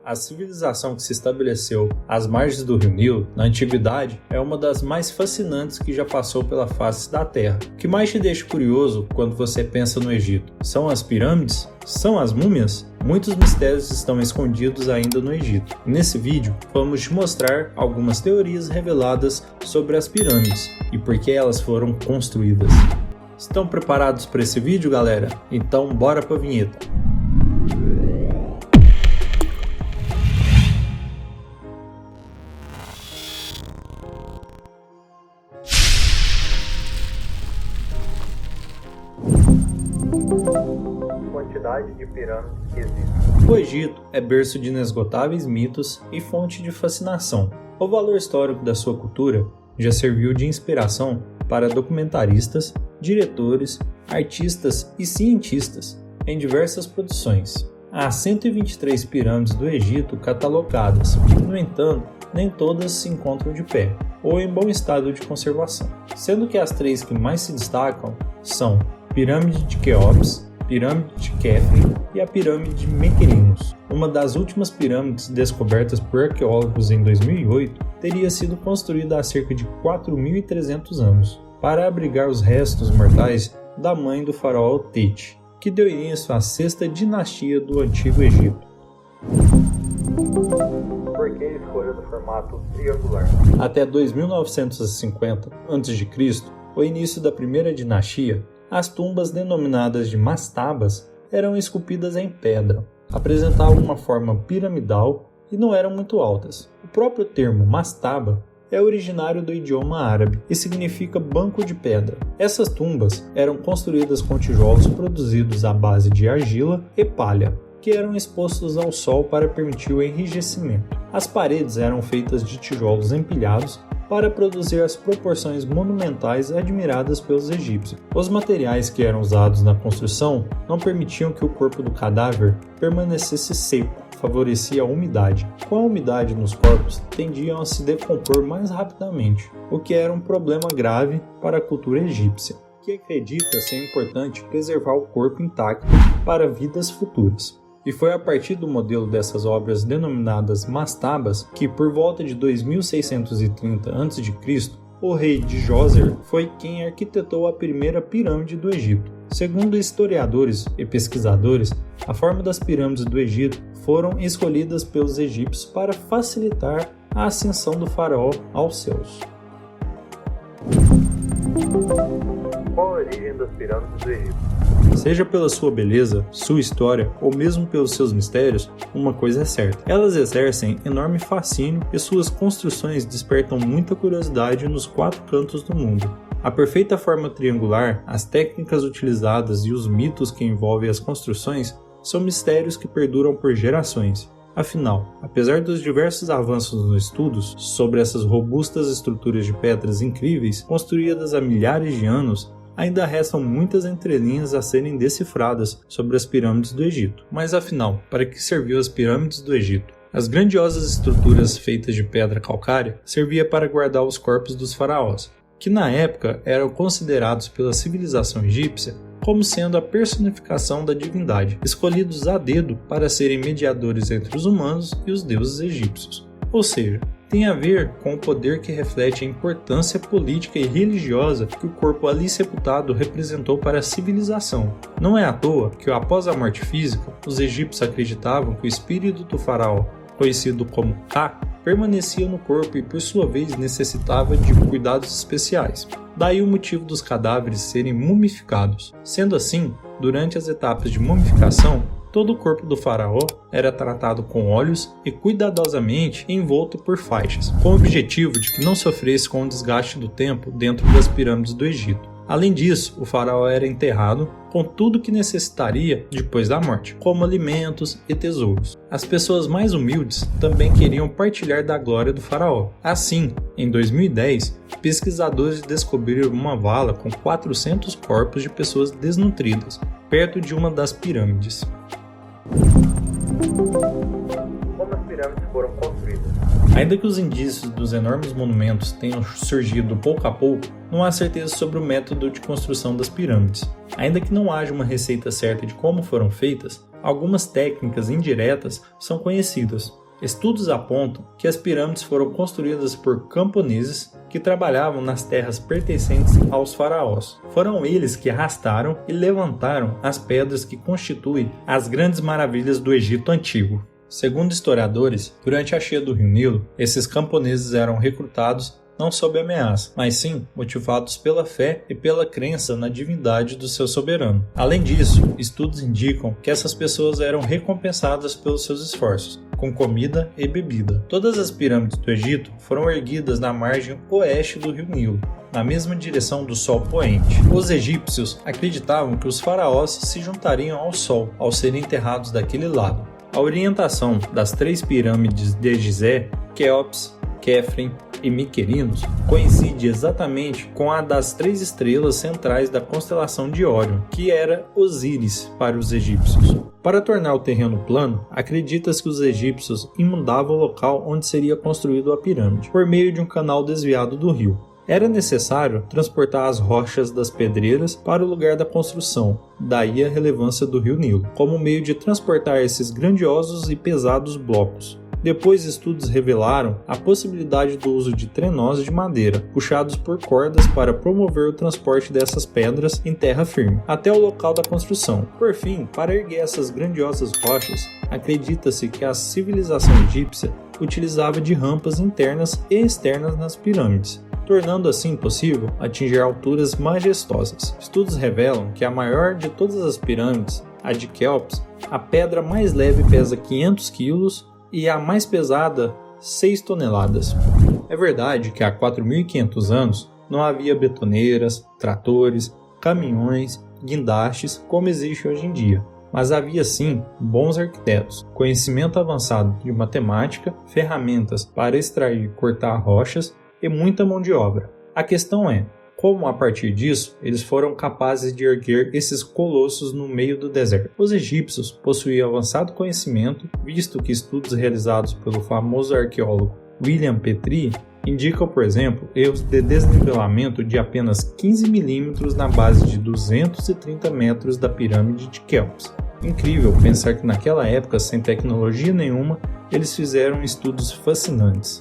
A civilização que se estabeleceu às margens do Rio Nilo, na antiguidade, é uma das mais fascinantes que já passou pela face da Terra. O que mais te deixa curioso quando você pensa no Egito? São as pirâmides? São as múmias? Muitos mistérios estão escondidos ainda no Egito. Nesse vídeo, vamos te mostrar algumas teorias reveladas sobre as pirâmides e por que elas foram construídas. Estão preparados para esse vídeo, galera? Então bora para a vinheta! Quantidade de pirâmides que existem. O Egito é berço de inesgotáveis mitos e fonte de fascinação. O valor histórico da sua cultura já serviu de inspiração para documentaristas, diretores, artistas e cientistas em diversas produções. Há 123 pirâmides do Egito catalogadas, no entanto, nem todas se encontram de pé ou em bom estado de conservação, sendo que as três que mais se destacam são Pirâmide de Quéops, Pirâmide de Khafre e a Pirâmide de Mequerinos. Uma das últimas pirâmides descobertas por arqueólogos em 2008 teria sido construída há cerca de 4.300 anos para abrigar os restos mortais da mãe do faraó Teti, que deu início à sexta dinastia do Antigo Egito. Por que a escolha do formato triangular? Até 2950 a.C., o início da primeira dinastia, as tumbas denominadas de mastabas eram esculpidas em pedra, apresentavam uma forma piramidal e não eram muito altas. O próprio termo mastaba é originário do idioma árabe e significa banco de pedra. Essas tumbas eram construídas com tijolos produzidos à base de argila e palha, que eram expostos ao sol para permitir o enrijecimento. As paredes eram feitas de tijolos empilhados para produzir as proporções monumentais admiradas pelos egípcios. Os materiais que eram usados na construção não permitiam que o corpo do cadáver permanecesse seco, favorecia a umidade. Com a umidade nos corpos, tendiam a se decompor mais rapidamente, o que era um problema grave para a cultura egípcia, que acredita ser importante preservar o corpo intacto para vidas futuras. E foi a partir do modelo dessas obras denominadas mastabas que, por volta de 2630 a.C., o rei de Djoser foi quem arquitetou a primeira pirâmide do Egito. Segundo historiadores e pesquisadores, a forma das pirâmides do Egito foram escolhidas pelos egípcios para facilitar a ascensão do faraó aos céus. Qual a origem das pirâmides do Egito? Seja pela sua beleza, sua história ou mesmo pelos seus mistérios, uma coisa é certa: elas exercem enorme fascínio e suas construções despertam muita curiosidade nos quatro cantos do mundo. A perfeita forma triangular, as técnicas utilizadas e os mitos que envolvem as construções são mistérios que perduram por gerações. Afinal, apesar dos diversos avanços nos estudos sobre essas robustas estruturas de pedras incríveis construídas há milhares de anos, ainda restam muitas entrelinhas a serem decifradas sobre as pirâmides do Egito. Mas afinal, para que serviu as pirâmides do Egito? As grandiosas estruturas feitas de pedra calcária serviam para guardar os corpos dos faraós, que na época eram considerados pela civilização egípcia como sendo a personificação da divindade, escolhidos a dedo para serem mediadores entre os humanos e os deuses egípcios. Ou seja, tem a ver com o poder que reflete a importância política e religiosa que o corpo ali sepultado representou para a civilização. Não é à toa que, após a morte física, os egípcios acreditavam que o espírito do faraó, conhecido como Ka, permanecia no corpo e por sua vez necessitava de cuidados especiais. Daí o motivo dos cadáveres serem mumificados. Sendo assim, durante as etapas de mumificação, todo o corpo do faraó era tratado com óleos e cuidadosamente envolto por faixas, com o objetivo de que não sofresse com o desgaste do tempo dentro das pirâmides do Egito. Além disso, o faraó era enterrado com tudo que necessitaria depois da morte, como alimentos e tesouros. As pessoas mais humildes também queriam partilhar da glória do faraó. Assim, em 2010, pesquisadores descobriram uma vala com 400 corpos de pessoas desnutridas, perto de uma das pirâmides. Como as pirâmides foram construídas? Ainda que os indícios dos enormes monumentos tenham surgido pouco a pouco, não há certeza sobre o método de construção das pirâmides. Ainda que não haja uma receita certa de como foram feitas, algumas técnicas indiretas são conhecidas. Estudos apontam que as pirâmides foram construídas por camponeses que trabalhavam nas terras pertencentes aos faraós. Foram eles que arrastaram e levantaram as pedras que constituem as grandes maravilhas do Egito Antigo. Segundo historiadores, durante a cheia do Rio Nilo, esses camponeses eram recrutados não sob ameaça, mas sim motivados pela fé e pela crença na divindade do seu soberano. Além disso, estudos indicam que essas pessoas eram recompensadas pelos seus esforços, com comida e bebida. Todas as pirâmides do Egito foram erguidas na margem oeste do Rio Nilo, na mesma direção do Sol poente. Os egípcios acreditavam que os faraós se juntariam ao Sol ao serem enterrados daquele lado. A orientação das 3 pirâmides de Gizé, Quéops, Quefren e Miquerinos coincide exatamente com a das 3 estrelas centrais da constelação de Órion, que era Osíris para os egípcios. Para tornar o terreno plano, acredita-se que os egípcios inundavam o local onde seria construído a pirâmide, por meio de um canal desviado do rio. Era necessário transportar as rochas das pedreiras para o lugar da construção, daí a relevância do rio Nilo, como meio de transportar esses grandiosos e pesados blocos. Depois, estudos revelaram a possibilidade do uso de trenós de madeira, puxados por cordas para promover o transporte dessas pedras em terra firme, até o local da construção. Por fim, para erguer essas grandiosas rochas, acredita-se que a civilização egípcia utilizava de rampas internas e externas nas pirâmides, tornando assim possível atingir alturas majestosas. Estudos revelam que a maior de todas as pirâmides, a de Quéops, a pedra mais leve pesa 500 kg e a mais pesada 6 toneladas. É verdade que há 4.500 anos não havia betoneiras, tratores, caminhões, guindastes como existe hoje em dia, mas havia sim bons arquitetos, conhecimento avançado de matemática, ferramentas para extrair e cortar rochas e muita mão de obra. A questão é, como a partir disso eles foram capazes de erguer esses colossos no meio do deserto? Os egípcios possuíam avançado conhecimento, visto que estudos realizados pelo famoso arqueólogo William Petrie indicam, por exemplo, erros de desnivelamento de apenas 15 milímetros na base de 230 metros da pirâmide de Quéops. Incrível pensar que naquela época, sem tecnologia nenhuma, eles fizeram estudos fascinantes.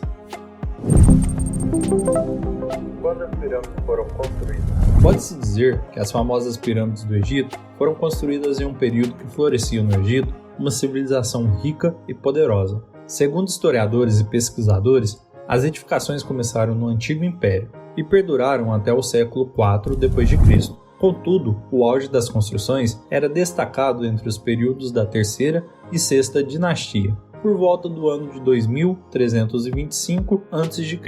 Quando as pirâmides foram construídas? Pode-se dizer que as famosas pirâmides do Egito foram construídas em um período que florescia no Egito uma civilização rica e poderosa. Segundo historiadores e pesquisadores, as edificações começaram no Antigo Império e perduraram até o século IV d.C. Contudo, o auge das construções era destacado entre os períodos da Terceira e Sexta Dinastia, por volta do ano de 2325 a.C.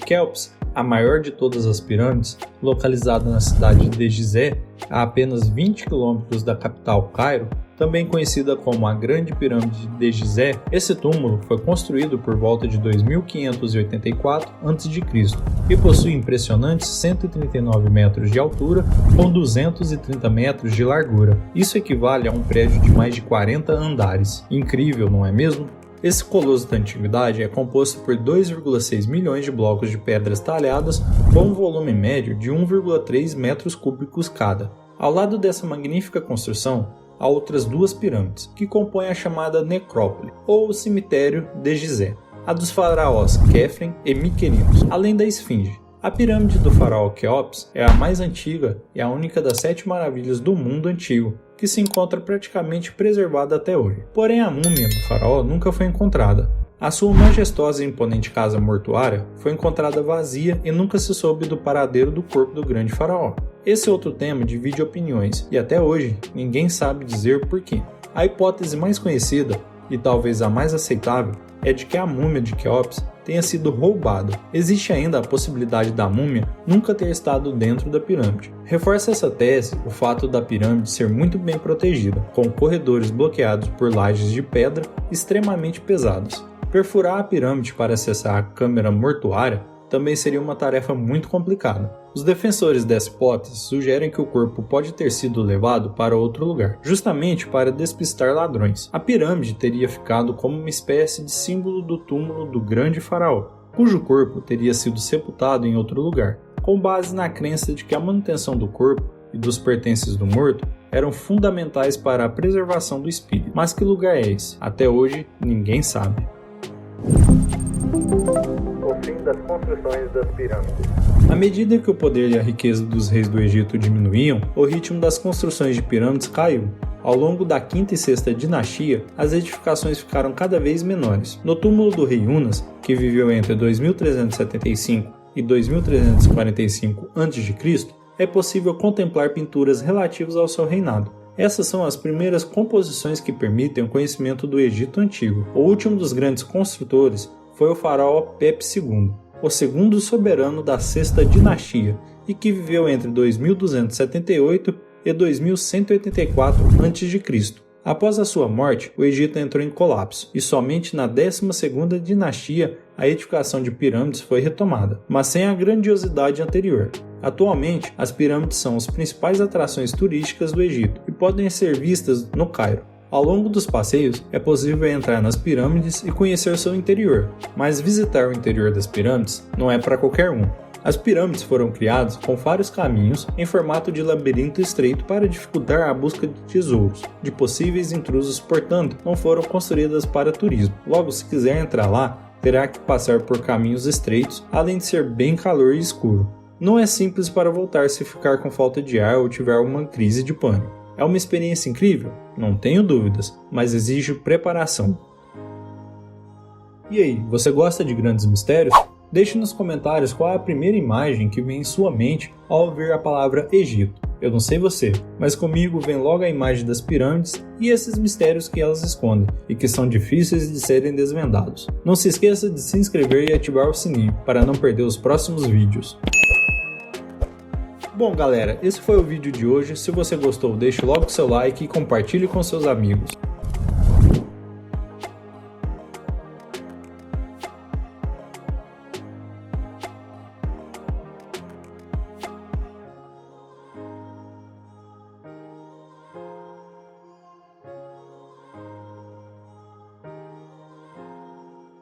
Quéops, a maior de todas as pirâmides, localizada na cidade de Gizé, a apenas 20 km da capital Cairo, também conhecida como a Grande Pirâmide de Gizé, esse túmulo foi construído por volta de 2584 a.C. e possui impressionantes 139 metros de altura com 230 metros de largura. Isso equivale a um prédio de mais de 40 andares. Incrível, não é mesmo? Esse colosso da antiguidade é composto por 2,6 milhões de blocos de pedras talhadas com um volume médio de 1,3 metros cúbicos cada. Ao lado dessa magnífica construção, há outras 2 pirâmides, que compõem a chamada necrópole, ou o cemitério de Gizé, a dos faraós Quefren e Miquerinos, além da esfinge. A pirâmide do faraó Quéops é a mais antiga e a única das 7 maravilhas do mundo antigo, que se encontra praticamente preservada até hoje. Porém, a múmia do faraó nunca foi encontrada. A sua majestosa e imponente casa mortuária foi encontrada vazia e nunca se soube do paradeiro do corpo do grande faraó. Esse outro tema divide opiniões e até hoje ninguém sabe dizer por quê. A hipótese mais conhecida, e talvez a mais aceitável, é de que a múmia de Quéops tenha sido roubada. Existe ainda a possibilidade da múmia nunca ter estado dentro da pirâmide. Reforça essa tese o fato da pirâmide ser muito bem protegida, com corredores bloqueados por lajes de pedra extremamente pesados. Perfurar a pirâmide para acessar a câmara mortuária também seria uma tarefa muito complicada. Os defensores dessa hipótese sugerem que o corpo pode ter sido levado para outro lugar, justamente para despistar ladrões. A pirâmide teria ficado como uma espécie de símbolo do túmulo do grande faraó, cujo corpo teria sido sepultado em outro lugar, com base na crença de que a manutenção do corpo e dos pertences do morto eram fundamentais para a preservação do espírito. Mas que lugar é esse? Até hoje, ninguém sabe. O fim das construções das pirâmides. À medida que o poder e a riqueza dos reis do Egito diminuíam, o ritmo das construções de pirâmides caiu. Ao longo da quinta e sexta dinastia, as edificações ficaram cada vez menores. No túmulo do rei Unas, que viveu entre 2375 e 2345 a.C., é possível contemplar pinturas relativas ao seu reinado. Essas são as primeiras composições que permitem o conhecimento do Egito Antigo. O último dos grandes construtores foi o faraó Pepe II, o segundo soberano da sexta dinastia, e que viveu entre 2278 e 2184 a.C. Após a sua morte, o Egito entrou em colapso, e somente na 12ª dinastia a edificação de pirâmides foi retomada, mas sem a grandiosidade anterior. Atualmente, as pirâmides são as principais atrações turísticas do Egito e podem ser vistas no Cairo. Ao longo dos passeios, é possível entrar nas pirâmides e conhecer seu interior, mas visitar o interior das pirâmides não é para qualquer um. As pirâmides foram criadas com vários caminhos em formato de labirinto estreito para dificultar a busca de tesouros, de possíveis intrusos, portanto, não foram construídas para turismo. Logo, se quiser entrar lá, terá que passar por caminhos estreitos, além de ser bem calor e escuro. Não é simples para voltar se ficar com falta de ar ou tiver uma crise de pânico. É uma experiência incrível? Não tenho dúvidas, mas exige preparação. E aí, você gosta de grandes mistérios? Deixe nos comentários qual é a primeira imagem que vem em sua mente ao ouvir a palavra Egito. Eu não sei você, mas comigo vem logo a imagem das pirâmides e esses mistérios que elas escondem e que são difíceis de serem desvendados. Não se esqueça de se inscrever e ativar o sininho para não perder os próximos vídeos. Bom galera, esse foi o vídeo de hoje. Se você gostou, deixe logo seu like e compartilhe com seus amigos.